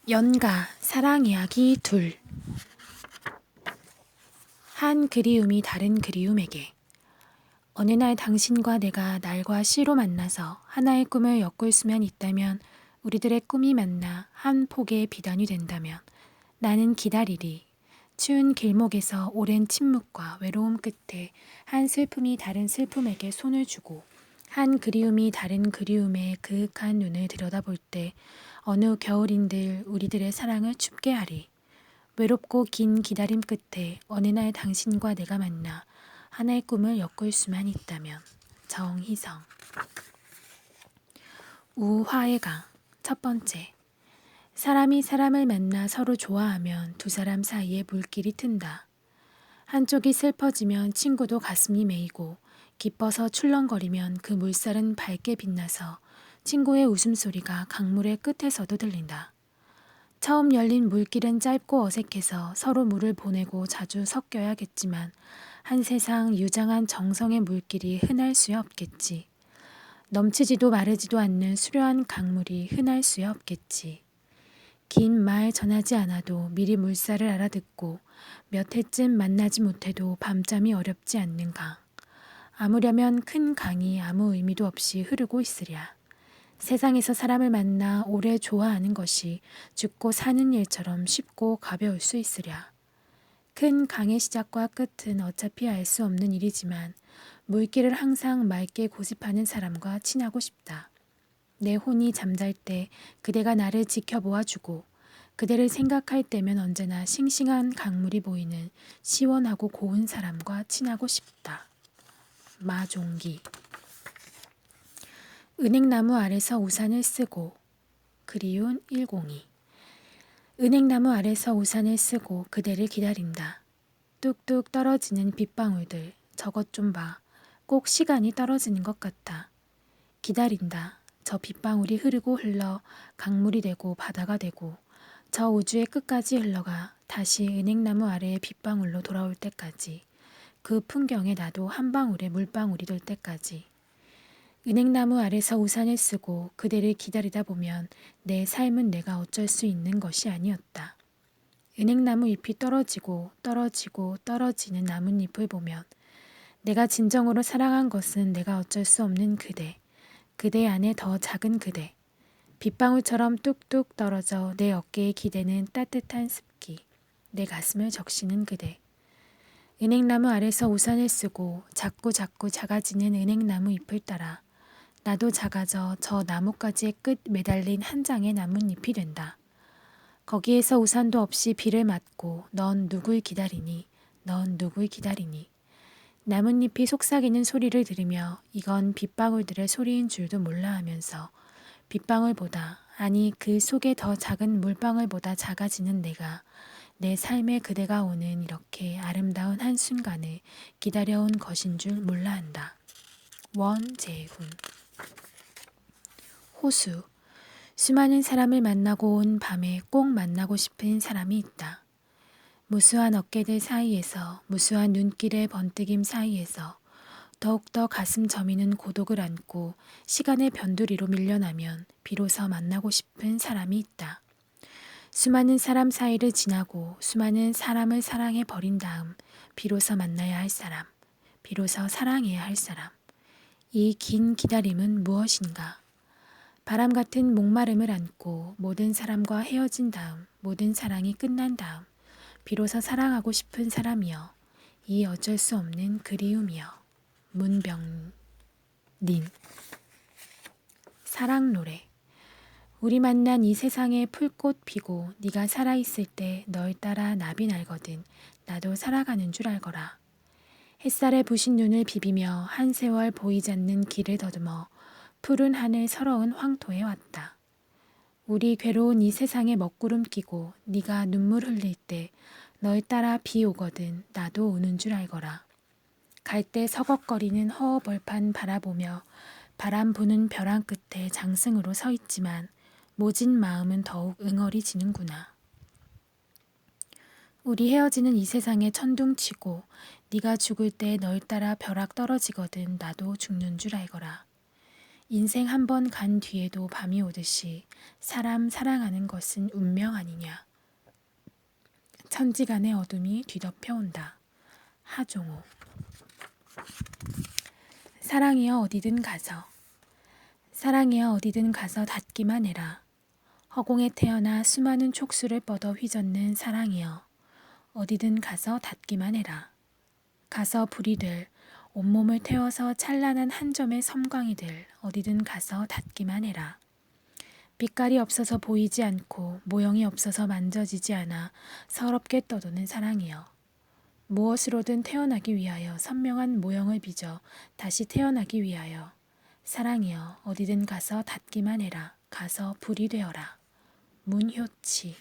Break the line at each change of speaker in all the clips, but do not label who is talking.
연가 사랑 이야기 둘. 한 그리움이 다른 그리움에게. 어느 날 당신과 내가 날과 시로 만나서 하나의 꿈을 엮을 수만 있다면, 우리들의 꿈이 만나 한 폭의 비단이 된다면 나는 기다리리. 추운 길목에서 오랜 침묵과 외로움 끝에 한 슬픔이 다른 슬픔에게 손을 주고, 한 그리움이 다른 그리움의 그윽한 눈을 들여다볼 때 어느 겨울인들 우리들의 사랑을 춥게 하리. 외롭고 긴 기다림 끝에 어느 날 당신과 내가 만나 하나의 꿈을 엮을 수만 있다면. 정희성. 우화의 강. 첫 번째. 사람이 사람을 만나 서로 좋아하면 두 사람 사이에 물길이 튼다. 한쪽이 슬퍼지면 친구도 가슴이 메이고, 기뻐서 출렁거리면 그 물살은 밝게 빛나서 친구의 웃음소리가 강물의 끝에서도 들린다. 처음 열린 물길은 짧고 어색해서 서로 물을 보내고 자주 섞여야겠지만, 한 세상 유장한 정성의 물길이 흔할 수야 없겠지. 넘치지도 마르지도 않는 수려한 강물이 흔할 수야 없겠지. 긴 말 전하지 않아도 미리 물살을 알아듣고 몇 해쯤 만나지 못해도 밤잠이 어렵지 않는 강. 아무려면 큰 강이 아무 의미도 없이 흐르고 있으랴. 세상에서 사람을 만나 오래 좋아하는 것이 죽고 사는 일처럼 쉽고 가벼울 수 있으랴. 큰 강의 시작과 끝은 어차피 알 수 없는 일이지만, 물길을 항상 맑게 고집하는 사람과 친하고 싶다. 내 혼이 잠잘 때 그대가 나를 지켜보아 주고, 그대를 생각할 때면 언제나 싱싱한 강물이 보이는 시원하고 고운 사람과 친하고 싶다. 마종기. 은행나무 아래서 우산을 쓰고. 그리운 102. 은행나무 아래서 우산을 쓰고 그대를 기다린다. 뚝뚝 떨어지는 빗방울들, 저것 좀 봐. 꼭 시간이 떨어지는 것 같아. 기다린다. 저 빗방울이 흐르고 흘러 강물이 되고 바다가 되고, 저 우주의 끝까지 흘러가 다시 은행나무 아래의 빗방울로 돌아올 때까지, 그 풍경에 나도 한 방울의 물방울이 될 때까지. 은행나무 아래서 우산을 쓰고 그대를 기다리다 보면 내 삶은 내가 어쩔 수 있는 것이 아니었다. 은행나무 잎이 떨어지고 떨어지고 떨어지는 나뭇잎을 보면 내가 진정으로 사랑한 것은 내가 어쩔 수 없는 그대, 그대 안에 더 작은 그대, 빗방울처럼 뚝뚝 떨어져 내 어깨에 기대는 따뜻한 습기, 내 가슴을 적시는 그대. 은행나무 아래서 우산을 쓰고 자꾸 작아지는 은행나무 잎을 따라 나도 작아져 저 나뭇가지의 끝 매달린 한 장의 나뭇잎이 된다. 거기에서 우산도 없이 비를 맞고 넌 누굴 기다리니? 넌 누굴 기다리니? 나뭇잎이 속삭이는 소리를 들으며 이건 빗방울들의 소리인 줄도 몰라 하면서 빗방울보다, 아니 그 속에 더 작은 물방울보다 작아지는 내가, 내 삶에 그대가 오는 이렇게 아름다운 한순간을 기다려온 것인 줄 몰라 한다. 원재훈. 호수. 수많은 사람을 만나고 온 밤에 꼭 만나고 싶은 사람이 있다. 무수한 어깨들 사이에서, 무수한 눈길의 번뜩임 사이에서 더욱더 가슴 저미는 고독을 안고 시간의 변두리로 밀려나면 비로소 만나고 싶은 사람이 있다. 수많은 사람 사이를 지나고 수많은 사람을 사랑해 버린 다음 비로소 만나야 할 사람, 비로소 사랑해야 할 사람. 이 긴 기다림은 무엇인가? 바람 같은 목마름을 안고 모든 사람과 헤어진 다음, 모든 사랑이 끝난 다음 비로소 사랑하고 싶은 사람이여, 이 어쩔 수 없는 그리움이여. 문병린. 사랑 노래. 우리 만난 이 세상에 풀꽃 피고 네가 살아있을 때 널 따라 나비 날거든 나도 살아가는 줄 알거라. 햇살에 부신 눈을 비비며 한 세월 보이지 않는 길을 더듬어 푸른 하늘 서러운 황토에 왔다. 우리 괴로운 이 세상에 먹구름 끼고 네가 눈물 흘릴 때 널 따라 비 오거든 나도 오는 줄 알거라. 갈 때 서걱거리는 허허벌판 바라보며 바람 부는 벼랑 끝에 장승으로 서 있지만 모진 마음은 더욱 응어리지는구나. 우리 헤어지는 이 세상에 천둥치고 네가 죽을 때 널 따라 벼락 떨어지거든 나도 죽는 줄 알거라. 인생 한 번 간 뒤에도 밤이 오듯이 사람 사랑하는 것은 운명 아니냐. 천지간의 어둠이 뒤덮여온다. 하종우. 사랑이여 어디든 가서, 사랑이여 어디든 가서 닿기만 해라. 허공에 태어나 수많은 촉수를 뻗어 휘젓는 사랑이여 어디든 가서 닿기만 해라. 가서 불이 될 온몸을 태워서 찬란한 한 점의 섬광이 될 어디든 가서 닿기만 해라. 빛깔이 없어서 보이지 않고 모형이 없어서 만져지지 않아 서럽게 떠도는 사랑이여. 무엇으로든 태어나기 위하여 선명한 모형을 빚어 다시 태어나기 위하여 사랑이여 어디든 가서 닿기만 해라. 가서 불이 되어라. 문효치.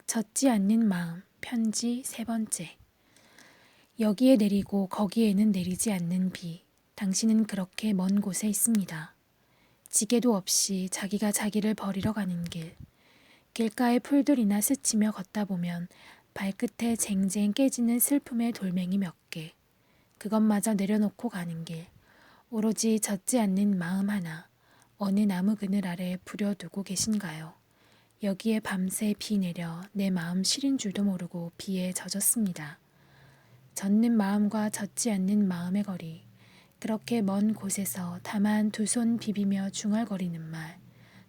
젖지 않는 마음 편지 세 번째. 여기에 내리고 거기에는 내리지 않는 비. 당신은 그렇게 먼 곳에 있습니다. 지게도 없이 자기가 자기를 버리러 가는 길. 길가에 풀들이나 스치며 걷다 보면 발끝에 쟁쟁 깨지는 슬픔의 돌멩이 몇 개. 그것마저 내려놓고 가는 길. 오로지 젖지 않는 마음 하나. 어느 나무 그늘 아래 부려두고 계신가요? 여기에 밤새 비 내려 내 마음 시린 줄도 모르고 비에 젖었습니다. 젖는 마음과 젖지 않는 마음의 거리. 그렇게 먼 곳에서 다만 두 손 비비며 중얼거리는 말.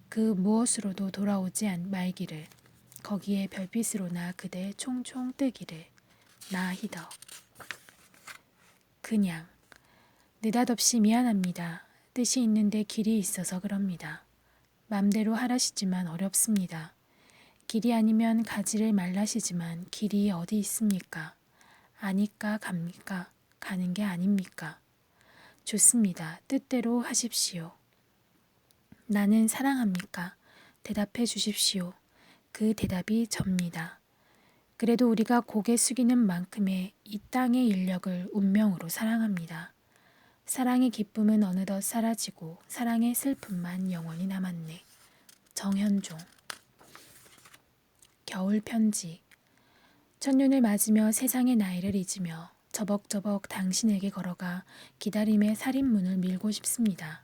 그 무엇으로도 돌아오지 말기를. 거기에 별빛으로나 그대 총총 뜨기를. 나희덕. 그냥. 느닷없이 미안합니다. 뜻이 있는데 길이 있어서 그럽니다. 맘대로 하라시지만 어렵습니다. 길이 아니면 가지를 말라시지만 길이 어디 있습니까? 아니까 갑니까? 가는 게 아닙니까? 좋습니다. 뜻대로 하십시오. 나는 사랑합니까? 대답해 주십시오. 그 대답이 접니다. 그래도 우리가 고개 숙이는 만큼의 이 땅의 인력을 운명으로 사랑합니다. 사랑의 기쁨은 어느덧 사라지고 사랑의 슬픔만 영원히 남았네. 정현종. 겨울 편지. 첫눈을 맞으며 세상의 나이를 잊으며 저벅저벅 당신에게 걸어가 기다림의 살인문을 밀고 싶습니다.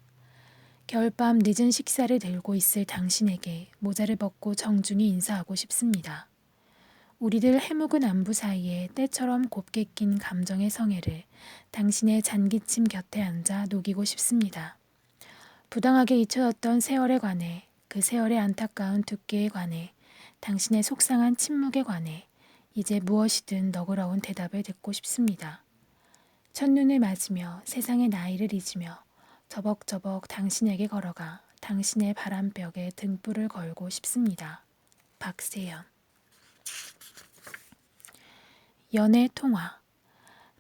겨울밤 늦은 식사를 들고 있을 당신에게 모자를 벗고 정중히 인사하고 싶습니다. 우리들 해묵은 안부 사이에 때처럼 곱게 낀 감정의 성애를 당신의 잔기침 곁에 앉아 녹이고 싶습니다. 부당하게 잊혀졌던 세월에 관해, 그 세월의 안타까운 두께에 관해, 당신의 속상한 침묵에 관해 이제 무엇이든 너그러운 대답을 듣고 싶습니다. 첫눈을 맞으며 세상의 나이를 잊으며 저벅저벅 당신에게 걸어가 당신의 바람벽에 등불을 걸고 싶습니다. 박세연. 연애 통화.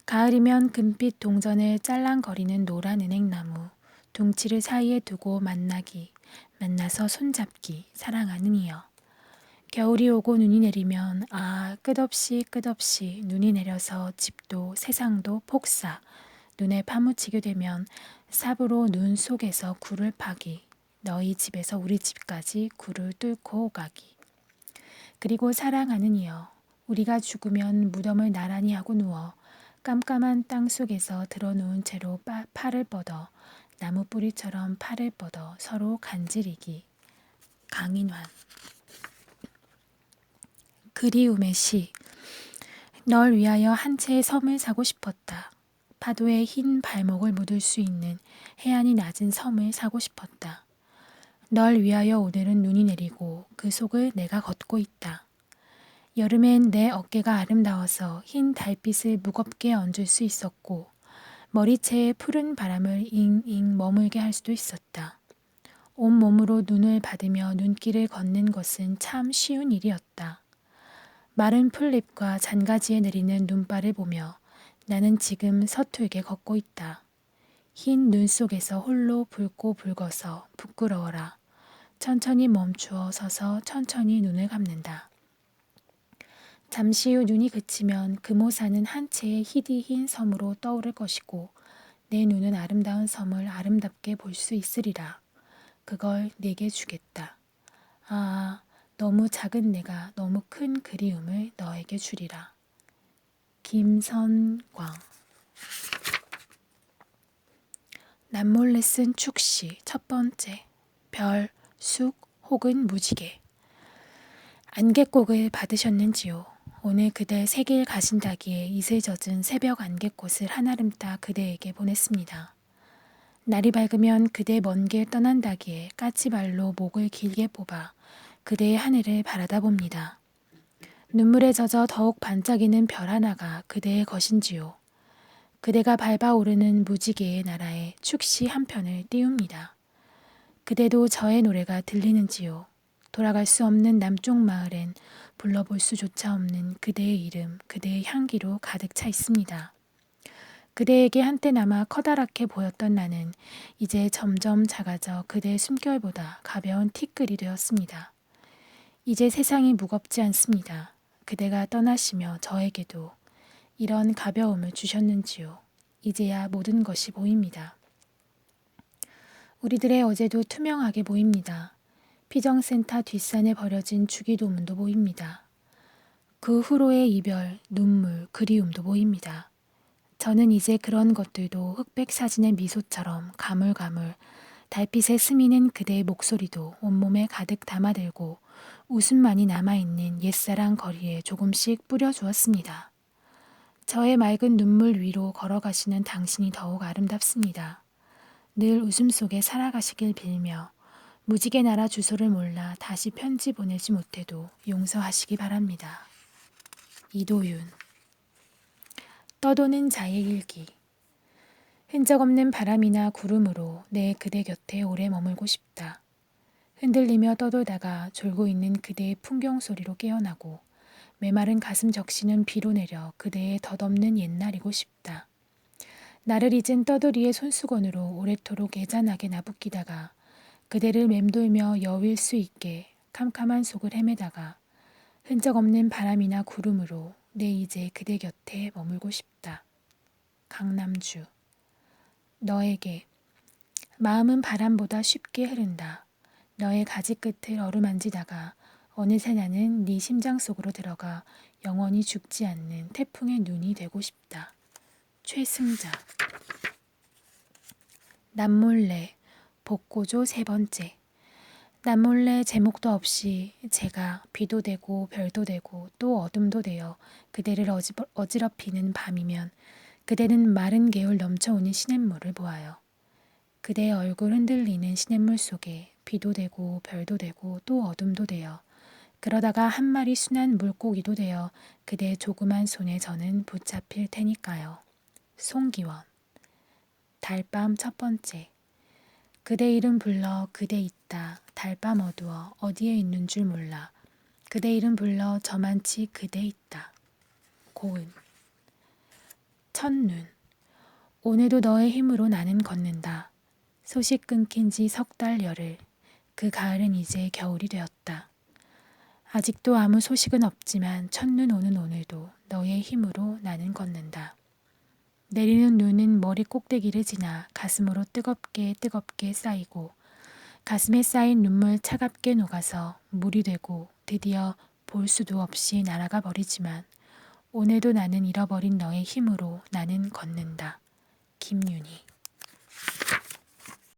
가을이면 금빛 동전을 짤랑거리는 노란 은행나무, 둥치를 사이에 두고 만나서 손잡기, 사랑하는 이여. 겨울이 오고 눈이 내리면 끝없이 눈이 내려서 집도 세상도 폭사, 눈에 파묻히게 되면 삽으로 눈 속에서 굴을 파기, 너희 집에서 우리 집까지 굴을 뚫고 오가기. 그리고 사랑하는 이여, 우리가 죽으면 무덤을 나란히 하고 누워 깜깜한 땅 속에서 드러누운 채로 팔을 뻗어 나무 뿌리처럼 팔을 뻗어 서로 간지리기. 강인환. 그리움의 시. 널 위하여 한 채의 섬을 사고 싶었다. 파도에 흰 발목을 묻을 수 있는 해안이 낮은 섬을 사고 싶었다. 널 위하여 오늘은 눈이 내리고 그 속을 내가 걷고 있다. 여름엔 내 어깨가 아름다워서 흰 달빛을 무겁게 얹을 수 있었고 머리채에 푸른 바람을 잉잉 머물게 할 수도 있었다. 온몸으로 눈을 받으며 눈길을 걷는 것은 참 쉬운 일이었다. 마른 풀잎과 잔가지에 내리는 눈발을 보며 나는 지금 서툴게 걷고 있다. 흰 눈 속에서 홀로 붉고 붉어서 부끄러워라. 천천히 멈추어 서서 천천히 눈을 감는다. 잠시 후 눈이 그치면 금호산은 한 채의 희디흰 섬으로 떠오를 것이고 내 눈은 아름다운 섬을 아름답게 볼 수 있으리라. 그걸 내게 주겠다. 너무 작은 내가 너무 큰 그리움을 너에게 주리라. 김선광. 남몰래 쓴 축시 첫 번째. 별, 쑥 혹은 무지개. 안개꽃을 받으셨는지요? 오늘 그대 세길 가신다기에 이슬 젖은 새벽 안개꽃을 한아름 따 그대에게 보냈습니다. 날이 밝으면 그대 먼 길 떠난다기에 까치발로 목을 길게 뽑아 그대의 하늘을 바라다 봅니다. 눈물에 젖어 더욱 반짝이는 별 하나가 그대의 것인지요. 그대가 밟아오르는 무지개의 나라에 축시 한 편을 띄웁니다. 그대도 저의 노래가 들리는지요. 돌아갈 수 없는 남쪽 마을엔 불러볼 수조차 없는 그대의 이름, 그대의 향기로 가득 차 있습니다. 그대에게 한때나마 커다랗게 보였던 나는 이제 점점 작아져 그대의 숨결보다 가벼운 티끌이 되었습니다. 이제 세상이 무겁지 않습니다. 그대가 떠나시며 저에게도 이런 가벼움을 주셨는지요. 이제야 모든 것이 보입니다. 우리들의 어제도 투명하게 보입니다. 피정센터 뒷산에 버려진 주기도문도 보입니다. 그 후로의 이별, 눈물, 그리움도 보입니다. 저는 이제 그런 것들도 흑백 사진의 미소처럼 가물가물 달빛에 스미는 그대의 목소리도 온몸에 가득 담아들고 웃음만이 남아있는 옛사랑 거리에 조금씩 뿌려주었습니다. 저의 맑은 눈물 위로 걸어가시는 당신이 더욱 아름답습니다. 늘 웃음 속에 살아가시길 빌며 무지개 나라 주소를 몰라 다시 편지 보내지 못해도 용서하시기 바랍니다. 이도윤. 떠도는 자의 일기. 흔적 없는 바람이나 구름으로 내 그대 곁에 오래 머물고 싶다. 흔들리며 떠돌다가 졸고 있는 그대의 풍경 소리로 깨어나고 메마른 가슴 적시는 비로 내려 그대의 덧없는 옛날이고 싶다. 나를 잊은 떠돌이의 손수건으로 오래도록 애잔하게 나부끼다가 그대를 맴돌며 여윌 수 있게 캄캄한 속을 헤매다가 흔적 없는 바람이나 구름으로 내 이제 그대 곁에 머물고 싶다. 강남주. 너에게. 마음은 바람보다 쉽게 흐른다. 너의 가지 끝을 어루만지다가 어느새 나는 네 심장 속으로 들어가 영원히 죽지 않는 태풍의 눈이 되고 싶다. 최승자. 남몰래. 복고조 세 번째. 남몰래 제목도 없이 제가 비도 되고 별도 되고 또 어둠도 되어 그대를 어지럽히는 밤이면 그대는 마른 개울 넘쳐오는 시냇물을 보아요. 그대의 얼굴 흔들리는 시냇물 속에 비도 되고 별도 되고 또 어둠도 되어 그러다가 한 마리 순한 물고기도 되어 그대의 조그만 손에 저는 붙잡힐 테니까요. 송기원. 달밤 첫 번째. 그대 이름 불러 그대 있다. 달밤 어두워 어디에 있는 줄 몰라. 그대 이름 불러 저만치 그대 있다. 고은. 첫눈. 오늘도 너의 힘으로 나는 걷는다. 소식 끊긴 지 석 달 열흘. 그 가을은 이제 겨울이 되었다. 아직도 아무 소식은 없지만 첫눈 오는 오늘도 너의 힘으로 나는 걷는다. 내리는 눈은 머리 꼭대기를 지나 가슴으로 뜨겁게 쌓이고 가슴에 쌓인 눈물 차갑게 녹아서 물이 되고 드디어 볼 수도 없이 날아가 버리지만 오늘도 나는 잃어버린 너의 힘으로 나는 걷는다. 김윤희.